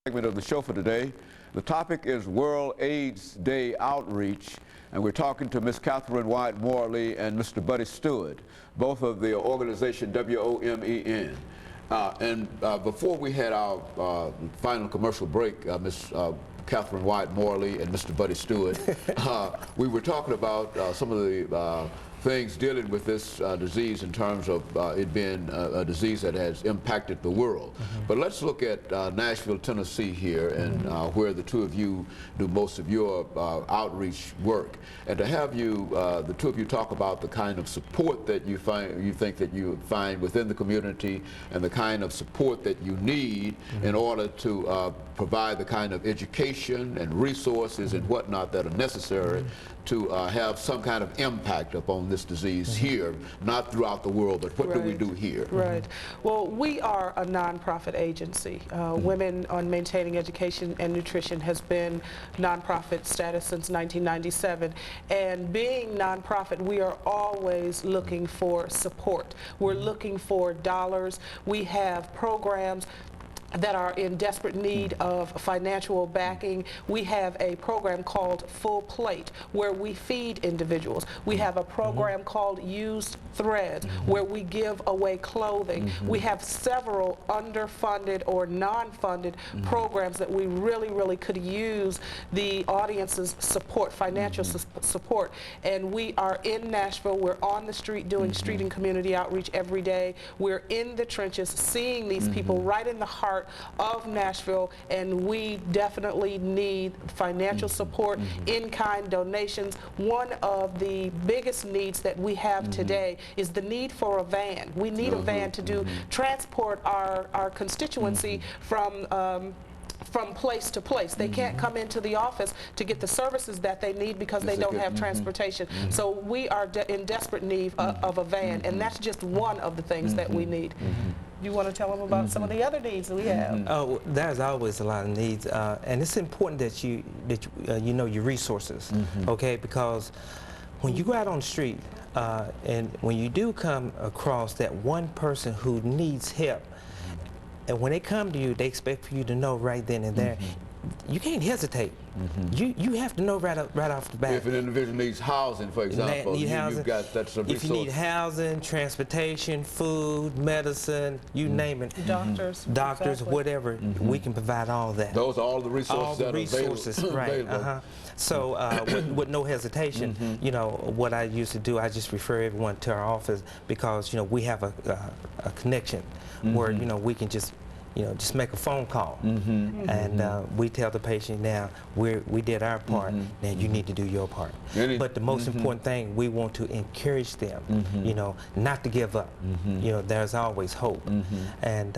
Segment of the show for today. The topic is World AIDS Day Outreach, and we're talking to Ms. CWyatt-Morley and Mr. Buddy Stewart, both of the organization WOMEN. Before we had our final commercial break, Ms. CWyatt-Morley and Mr. Buddy Stewart, we were talking about some of the things dealing with this disease in terms of it being a disease that has impacted the world. But let's look at Nashville, Tennessee here, and where the two of you do most of your outreach work. And to have you, the two of you, talk about the kind of support that you think that you find within the community, and the kind of support that you need in order to provide the kind of education and resources and whatnot that are necessary to have some kind of impact upon this disease here, not throughout the world, but what do we do here? Right. Well, we are a nonprofit agency. Women on Maintaining Education and Nutrition has been nonprofit status since 1997. And being nonprofit, we are always looking for support. We're looking for dollars. We have programs that are in desperate need of financial backing. We have a program called Full Plate where we feed individuals. We have a program called Used Threads where we give away clothing. We have several underfunded or non-funded programs that we really could use the audience's support, financial support. And we are in Nashville. We're on the street doing street and community outreach every day. We're in the trenches seeing these people right in the heart of Nashville, and we definitely need financial support, in-kind donations. One of the biggest needs that we have today is the need for a van. We need a van to transport our constituency from place to place. They can't come into the office to get the services that they need because they don't have transportation. So we are in desperate need of a van, and that's just one of the things that we need. You want to tell them about some of the other needs that we have? Oh, there's always a lot of needs, and it's important that you know your resources, okay? Because when you go out on the street, and when you do come across that one person who needs help, and when they come to you, they expect for you to know right then and there. You can't hesitate. You have to know right off the bat. If an individual needs housing, for example, you've got that's a resource. If you need housing, transportation, food, medicine, you name it. Doctors, exactly. Whatever, we can provide all that. Those are all the resources that are right. So with no hesitation, you know, what I used to do, I just refer everyone to our office because, you know, we have a connection where, you know, we can just make a phone call, and we tell the patient, now we did our part, now you need to do your part. But the most important thing, we want to encourage them, you know, not to give up. You know, there's always hope. And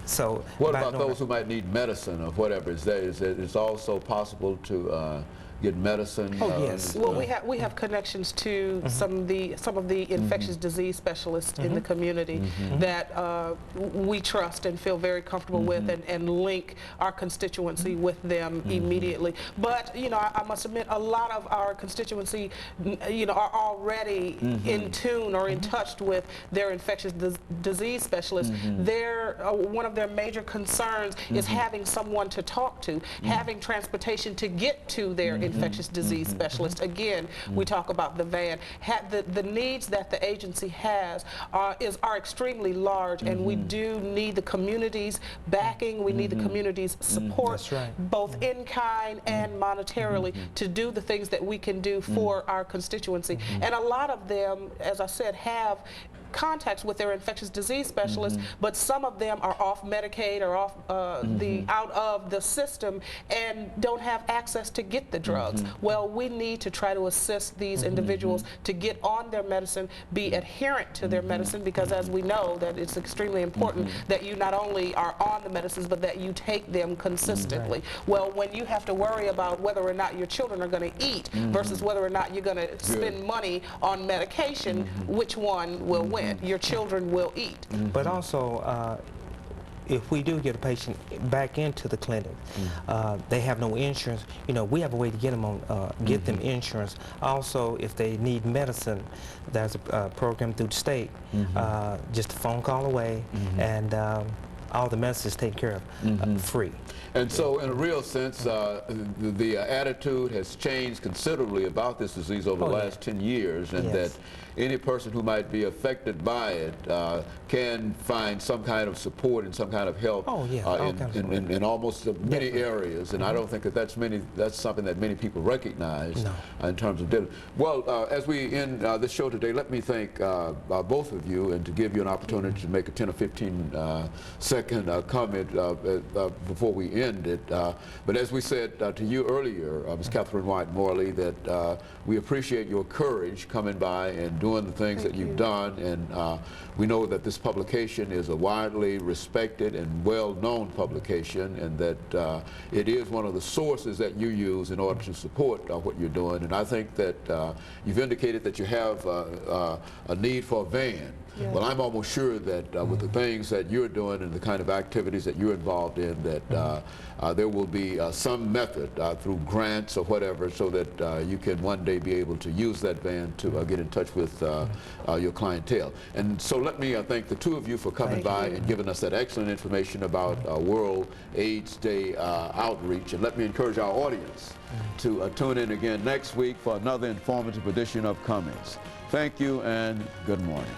so what about those who might need medicine or whatever? Is it's also possible to get medicine? Oh, yes. Well, we have connections to some of the infectious disease specialists in the community that we trust and feel very comfortable with, and link our constituency with them immediately. But you know, I must admit, a lot of our constituency, you know, are already in tune or in touch with their infectious disease specialists. One of their major concerns is having someone to talk to, having transportation to get to their infectious disease specialist. Again, we talk about the van. The needs that the agency has are extremely large, and we do need the community's backing. We need the community's support, both in kind and monetarily, to do the things that we can do for our constituency. And a lot of them, as I said, have contacts with their infectious disease specialists, but some of them are off Medicaid or off out of the system and don't have access to get the drugs. Well, we need to try to assist these individuals to get on their medicine, be adherent to their medicine, because as we know that it's extremely important that you not only are on the medicines, but that you take them consistently. Well, when you have to worry about whether or not your children are going to eat versus whether or not you're going to spend money on medication, which one will win? Your children will eat. But also, if we do get a patient back into the clinic, they have no insurance, you know, we have a way to get them on, get them insurance. Also, if they need medicine, there's a program through the state, just a phone call away, and all the medicine is taken care of free. And so, in a real sense, the attitude has changed considerably about this disease over the last 10 years, and that any person who might be affected by it can find some kind of support and some kind of help in almost many areas. And I don't think that that's something that many people recognize in terms of dealing. Well, as we end this show today, let me thank both of you, and to give you an opportunity to make a 10 or 15 second comment before we end it. But as we said to you earlier, Ms. CWyatt-Morley, that we appreciate your courage coming by and doing the things that you've done, and we know that this publication is a widely respected and well-known publication, and that it is one of the sources that you use in order to support what you're doing. And I think that you've indicated that you have a need for a van. Well, I'm almost sure that with the things that you're doing and the kind of activities that you're involved in, that there will be some method through grants or whatever, so that you can one day be able to use that van to get in touch with your clientele. And so let me thank the two of you for coming by and giving us that excellent information about World AIDS Day outreach. And let me encourage our audience to tune in again next week for another informative edition of Comments. Thank you and good morning.